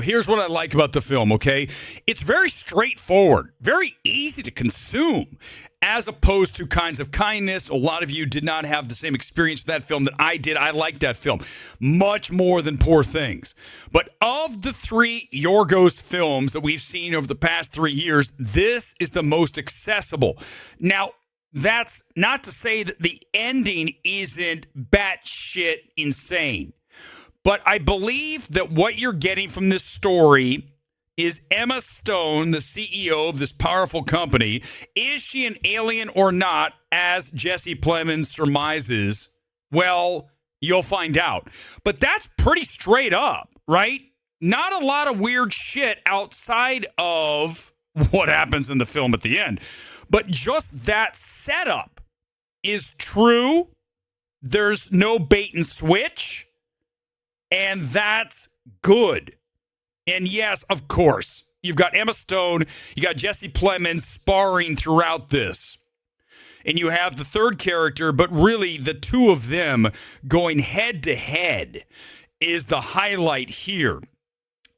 Here's what I like about the film, okay? It's very straightforward, very easy to consume, as opposed to Kinds of Kindness. A lot of you did not have the same experience with that film that I did. I like that film much more than Poor Things. But of the three Yorgos films that we've seen over the past 3 years, this is the most accessible. Now, that's not to say that the ending isn't batshit insane. But I believe that what you're getting from this story is Emma Stone, the CEO of this powerful company. Is she an alien or not, as Jesse Plemons surmises? Well, you'll find out. But that's pretty straight up, right? Not a lot of weird shit outside of what happens in the film at the end. But just that setup is true. There's no bait and switch. And that's good. And yes, of course, you've got Emma Stone, you got Jesse Plemons sparring throughout this. And you have the third character, but really the two of them going head to head is the highlight here.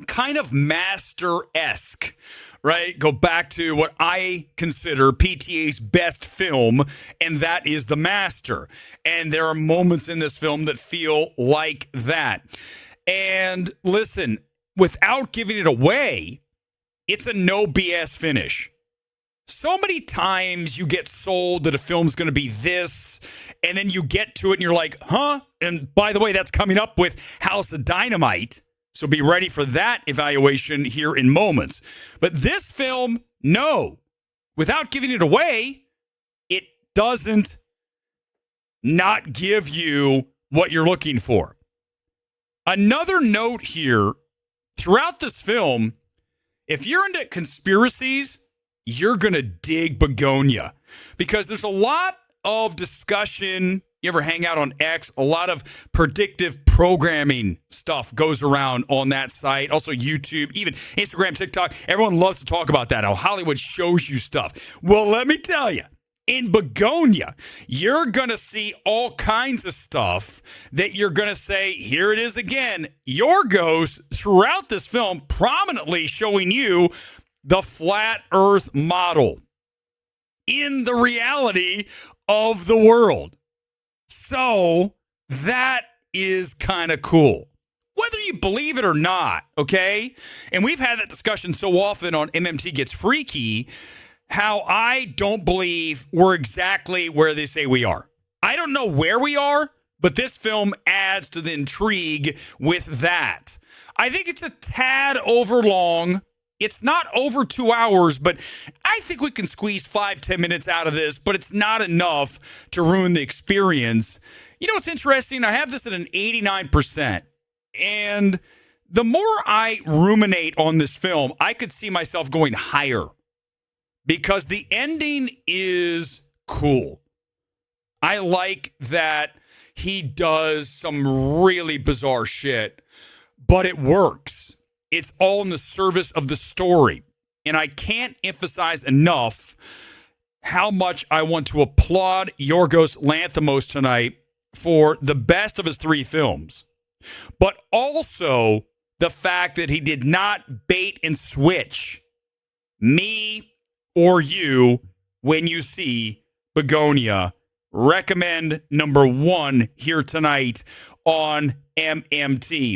Kind of Master-esque, right? Go back to what I consider PTA's best film, and that is The Master. And there are moments in this film that feel like that. And listen, without giving it away, it's a no BS finish. So many times you get sold that a film's going to be this, and then you get to it and you're like, huh? And by the way, that's coming up with House of Dynamite. So be ready for that evaluation here in moments. But this film, no. Without giving it away, it doesn't not give you what you're looking for. Another note here, throughout this film, if you're into conspiracies, you're going to dig Bugonia. Because there's a lot of discussion. You ever hang out on X? A lot of predictive programming stuff goes around on that site. Also YouTube, even Instagram, TikTok. Everyone loves to talk about that, how Hollywood shows you stuff. Well, let me tell you, in Bugonia, you're going to see all kinds of stuff that you're going to say, here it is again. Yorgos, throughout this film, prominently showing you the flat earth model in the reality of the world. So that is kind of cool, whether you believe it or not, okay? And we've had that discussion so often on MMT Gets Freaky, how I don't believe we're exactly where they say we are. I don't know where we are, but this film adds to the intrigue with that. I think it's a tad overlong. It's not over 2 hours, but I think we can squeeze 5-10 minutes out of this, but it's not enough to ruin the experience. You know what's interesting? I have this at an 89%. And the more I ruminate on this film, I could see myself going higher because the ending is cool. I like that he does some really bizarre shit, but it works. It's all in the service of the story. And I can't emphasize enough how much I want to applaud Yorgos Lanthimos tonight for the best of his three films. But also the fact that he did not bait and switch me or you when you see Bugonia. Recommend number one here tonight on MMT.